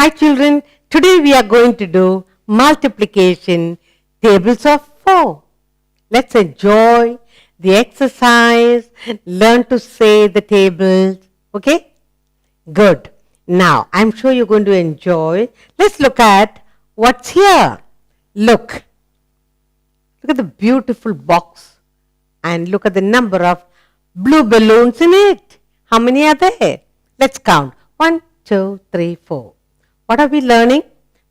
Hi children, today we are going to do multiplication tables of 4. Let's enjoy the exercise, learn to say the tables, okay? Good. Now, I'm sure you're going to enjoy. Let's look at what's here. Look at the beautiful box and look at the number of blue balloons in it. How many are there? Let's count. 1, 2, 3, 4. What are we learning?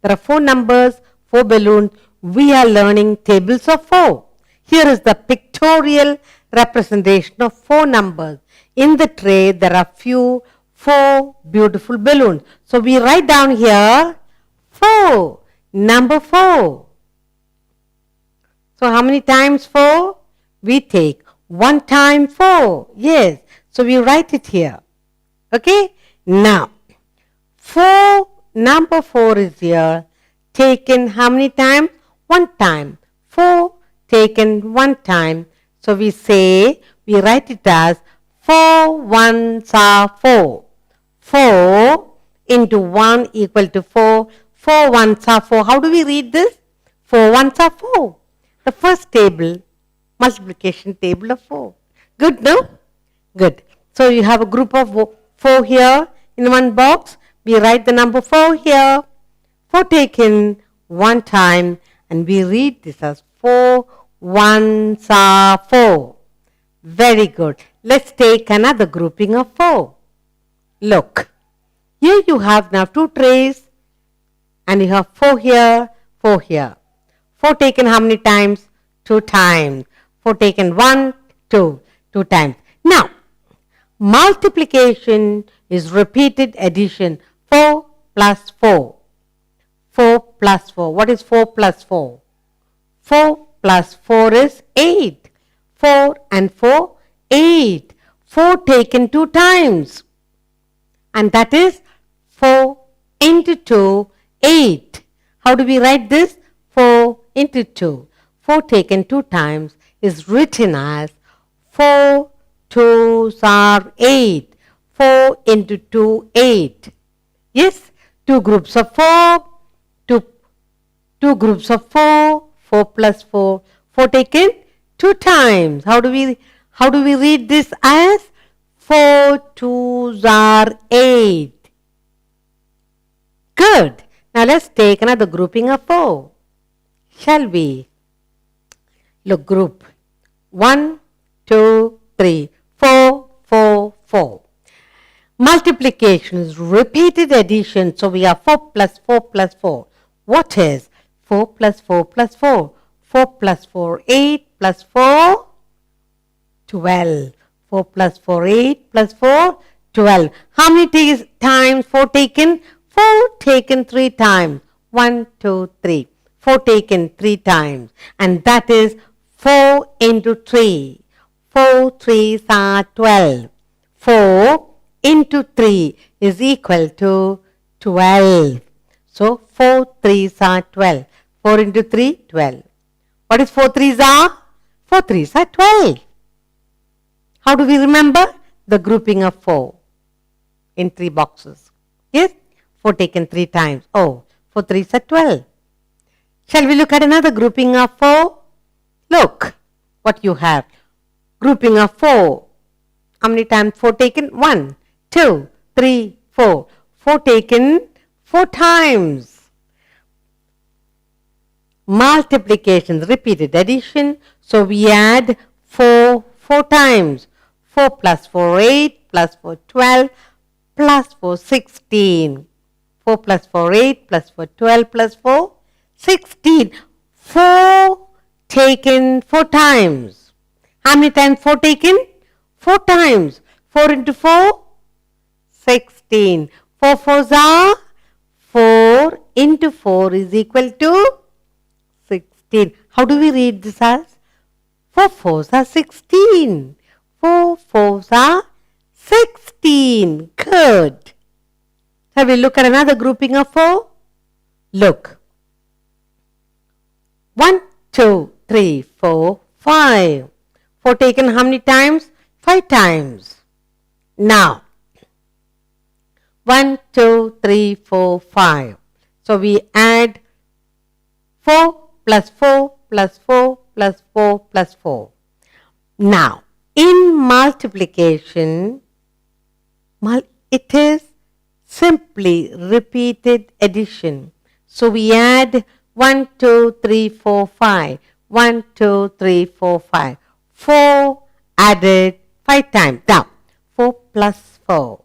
There are 4 numbers, 4 balloons. We are learning tables of 4. Here is the pictorial representation of 4 numbers. In the tray, there are 4 beautiful balloons. So we write down here 4. Number 4. So how many times 4? We take 1 time 4. Yes. So we write it here. Okay. Now, number 4 is here. Taken how many times? 1 time. 4 taken 1 time. So we write it as 4 ones are 4. 4 into 1 equal to 4. 4 ones are 4. How do we read this? 4 ones are 4. The first table, multiplication table of 4. Good, no? Good. So you have a group of 4 here in one box. We write the number 4 here. 4 taken 1 time and we read this as 4 ones are 4. Very good. Let's take another grouping of 4. Look. Here you have now 2 trays and you have 4 here, 4 here. 4 taken how many times? 2 times. 4 taken 1, 2. 2 times. Now, multiplication is repeated addition. 4 plus 4. 4 plus 4. What is 4 plus 4? 4 plus 4 is 8. 4 and 4, 8. 4 taken 2 times. And that is 4 into 2, 8. How do we write this? 4 into 2. 4 taken 2 times is written as 4 2s are 8. 4 into 2, 8. Yes, 2 groups of 4. 2 groups of 4. 4 plus 4. 4 taken 2 times. How do we read this as? 4 2s are 8. Good. Now let's take another grouping of 4. Shall we? Look, group 1, 2, 3, 4, 4, 4. Multiplication is repeated addition. So we have 4 plus 4 plus 4. What is 4 plus 4 plus 4? 4 plus 4, 8 plus 4, 12. 4 plus 4, 8 plus 4, 12. How many times 4 taken? 4 taken 3 times. 1, 2, 3. 4 taken 3 times. And that is 4 into 3. 4 3s are 12. 4 into 3 is equal to 12. So 4 3s are 12. 4 into 3, 12. What is 4 3s are? 4 3s are 12. How do we remember? The grouping of 4 in 3 boxes. Yes? 4 taken 3 times. Oh, 4 3s are 12. Shall we look at another grouping of 4? Look what you have. Grouping of 4. How many times 4 taken? 1, 2, 3, 4. 4 taken 4 times. Multiplication, repeated addition. So we add 4 times. 4 plus 4, 8 plus 4, 12 plus 4, 16. 4 plus 4, 8 plus 4, 12 plus 4, 16. 4 taken 4 times. How many times 4 taken? 4 times. 4 into 4, 16. 4 4s are 4 into 4 is equal to 16. How do we read this as? 4 4s are 16. 4 4s are 16. Good. Shall we look at another grouping of 4? Look. 1, 2, 3, 4, 5. 4 taken how many times? 5 times. Now, 1, 2, 3, 4, 5. So we add 4 plus 4 plus 4 plus 4 plus 4. Now, in multiplication, it is simply repeated addition. So we add 1, 2, 3, 4, 5. 1, 2, 3, 4, 5. 4 added 5 times. Now, 4 plus 4.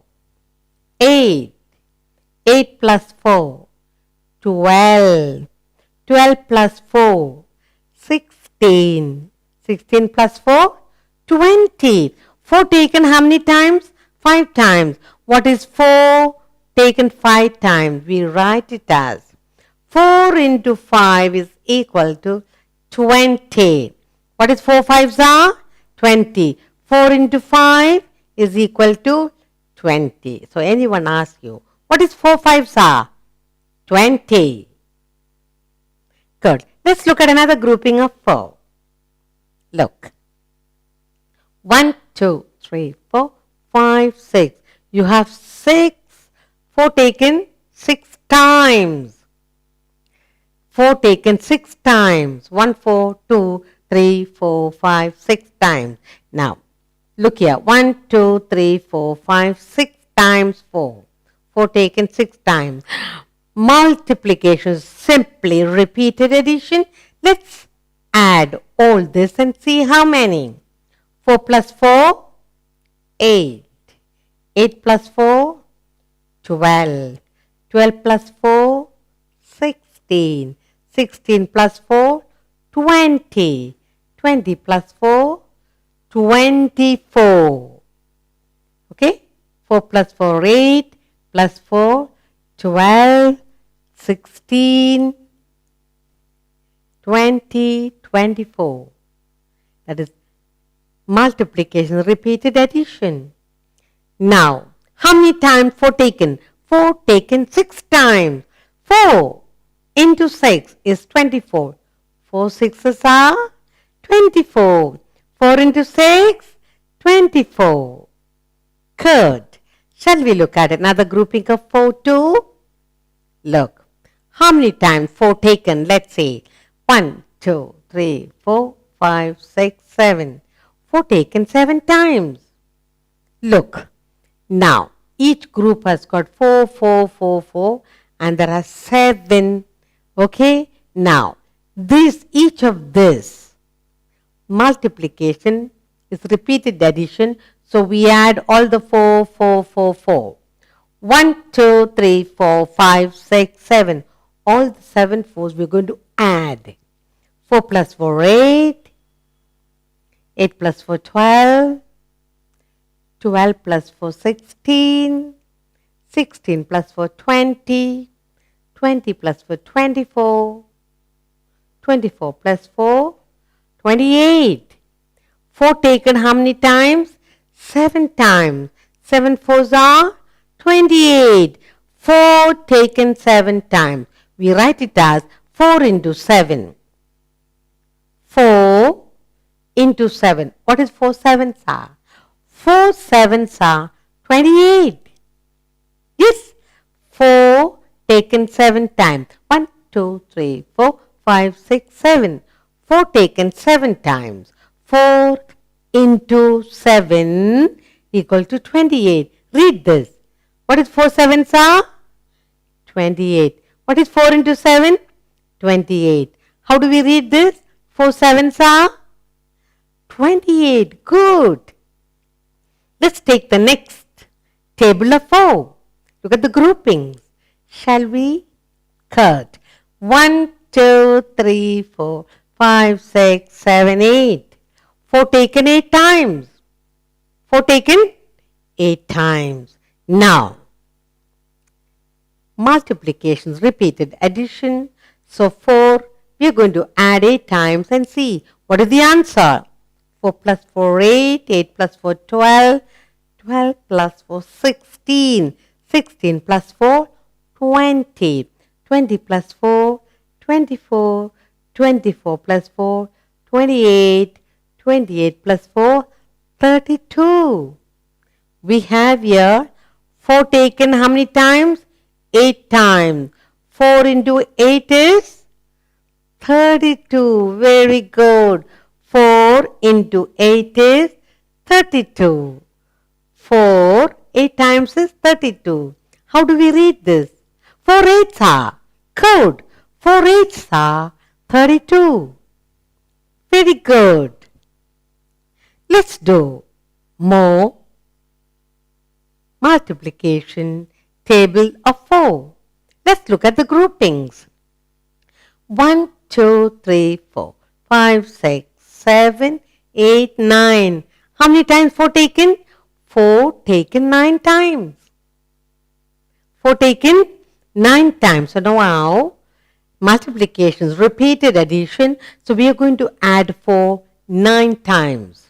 8. 8 plus 4. 12. 12 plus 4. 16. 16 plus 4. 20. 4 taken how many times? 5 times. What is 4 taken 5 times? We write it as 4 into 5 is equal to 20. What is 4 fives are? 20. 4 into 5 is equal to 20. So anyone asks you, what is 4 fives are? 20. Good. Let's look at another grouping of 4. Look. 1, 2, 3, 4, 5, 6. You have 6. 4 taken 6 times. 4 taken 6 times. 1, 4, 2, 3, 4, 5, 6 times. Now, look here. 1, 2, 3, 4, 5, 6 times 4. 4 taken 6 times. Multiplication is simply repeated addition. Let's add all this and see how many. 4 plus 4, 8. 8 plus 4, 12. 12 plus 4, 16. 16 plus 4, 20. 20 plus 4, 24. Okay? 4 plus 4, 8. Plus 4, 12. 16. 20. 24. That is multiplication, repeated addition. Now, how many times 4 taken? 4 taken 6 times. 4 into 6 is 24. 4 sixes are 24. 4 into 6, 24. Good. Shall we look at another grouping of 4 too? Look. How many times 4 taken? Let's say 1, 2, 3, 4, 5, 6, 7. 4 taken 7 times. Look. Now, each group has got 4, 4, 4, 4 and there are 7. Okay? Now, each of this multiplication is repeated addition. So we add all the 4, 4, 4, 4. 1, 2, 3, 4, 5, 6, 7. All the 7 fours we're going to add. 4 plus 4, 8. 8 plus 4, 12. 12 plus 4, 16. 16 plus 4, 20. 20 plus 4, 24. 24 plus 4, 28. 4 taken how many times? 7 times. 7 fours are 28. 4 taken 7 times. We write it as 4 into 7. 4 into 7. What is 4 sevens are? 4 sevens are 28. Yes. 4 taken 7 times. 1, 2, 3, 4, 5, 6, 7. 4 taken 7 times. 4 into 7 equal to 28. Read this. What is 4 sevens are? 28. What is 4 into 7? 28. How do we read this? 4 sevens are 28. Good. Let's take the next table of 4. Look at the groupings. Shall we? Good. 1, 2, 3, 4, 5, 6, 7, 8. 4 taken 8 times. 4 taken 8 times. Now, multiplications, repeated addition. So 4, we are going to add 8 times and see what is the answer. 4 plus 4, 8. 8 plus 4, 12. 12 plus 4, 16. 16 plus 4, 20. 20 plus 4, 24. 24 plus 4, 28. 28 plus 4, 32. We have here 4 taken how many times? 8 times. 4 into 8 is 32. Very good. 4 into 8 is 32. 4, 8 times is 32. How do we read this? 4 eights are. Good. 4 eights are 32. Very good. Let's do more multiplication table of 4. Let's look at the groupings. 1, 2, 3, 4, 5, 6, 7, 8, 9. How many times 4 taken? 4 taken 9 times. 4 taken 9 times. So now multiplications, repeated addition. So we are going to add 4 9 times.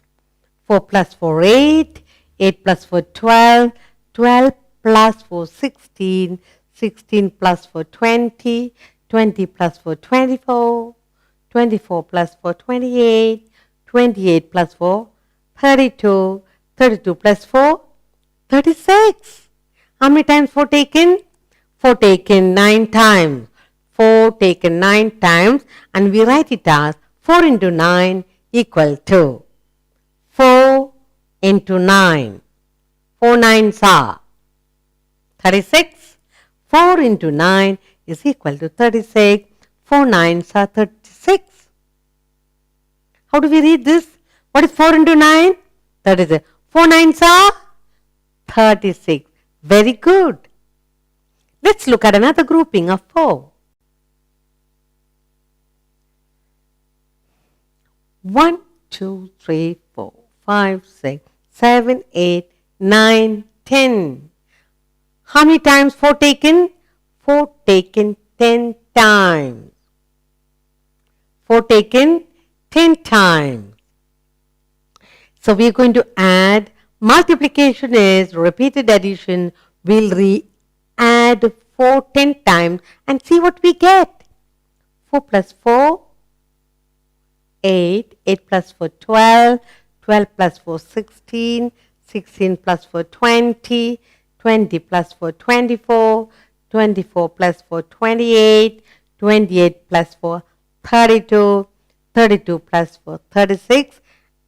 4 plus 4, 8. 8 plus 4, 12. 12 plus 4, 16. 16 plus 4, 20. 20 plus 4, 24. 24 plus 4, 28. 28 plus 4, 32. 32 plus 4, 36. How many times 4 taken? 4 taken 9 times. 4 taken 9 times, and we write it as 4 into 9 equal to 4 into 9. 4 nines are 36. 4 into 9 is equal to 36. 4 nines are 36. How do we read this? What is 4 into 9? 36. 4 nines are 36. Very good. Let's look at another grouping of 4. 1, 2, 3, 4, 5, 6, 7, 8, 9, 10. How many times 4 taken? 4 taken 10 times. 4 taken 10 times. So we are going to add, multiplication is repeated addition. We'll add 4 10 times and see what we get. 4 plus 4, 8. 8 plus 4, 12. 12 plus 4, 16. 16 plus 4, 20. 20 plus 4, 24. 24 plus 4, 28. 28 plus 4, 32. 32 plus 4, 36.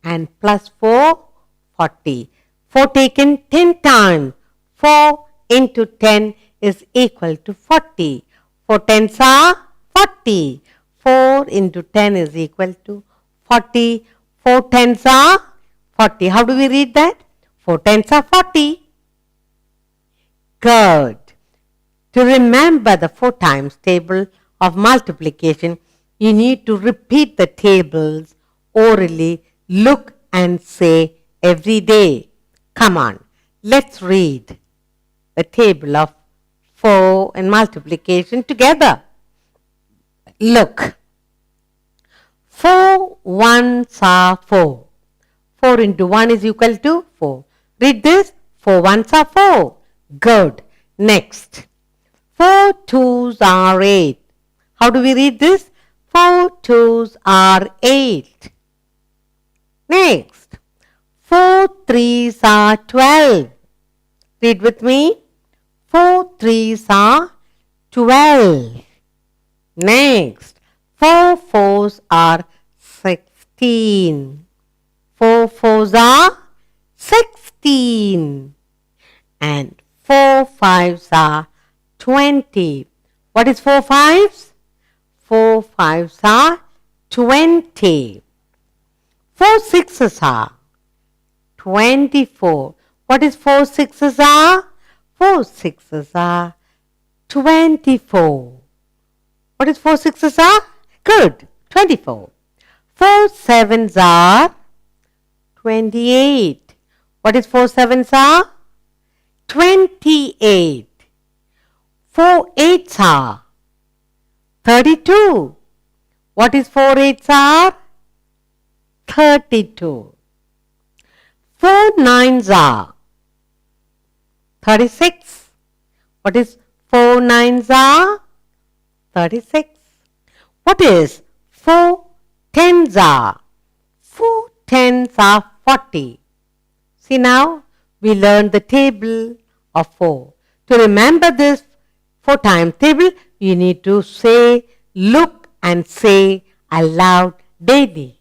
And plus 4, 40. 4 taken 10 times. 4 into 10 is equal to 40. 4 tens are 40. 4 into 10 is equal to 40. 4 tens are 40. How do we read that? 4 tens are 40. Good. To remember the 4 times table of multiplication, you need to repeat the tables orally, look and say every day. Come on, let's read the table of 4 and multiplication together. Look. 4 ones are 4. 4 into 1 is equal to 4. Read this. 4 ones are 4. Good. Next. 4 twos are 8. How do we read this? 4 twos are 8. Next. 4 threes are 12. Read with me. 4 threes are 12. Next. 4 fours are 16. 4 fours are 16. And 4 fives are 20. What is 4 fives? 4 fives are 20. 4 sixes are 24. What is 4 sixes are? 4 sixes are 24. What is 4 sixes are? Good, 24. 4 sevens are 28. What is 4 sevens are? 28. 4 eights are 32. What is 4 eights are? 32. 4 nines are 36. What is 4 nines are? 36. What is 4 tens are? 4 tens are 40. See now, we learned the table of 4. To remember this 4 timetable, you need to say, look and say aloud daily.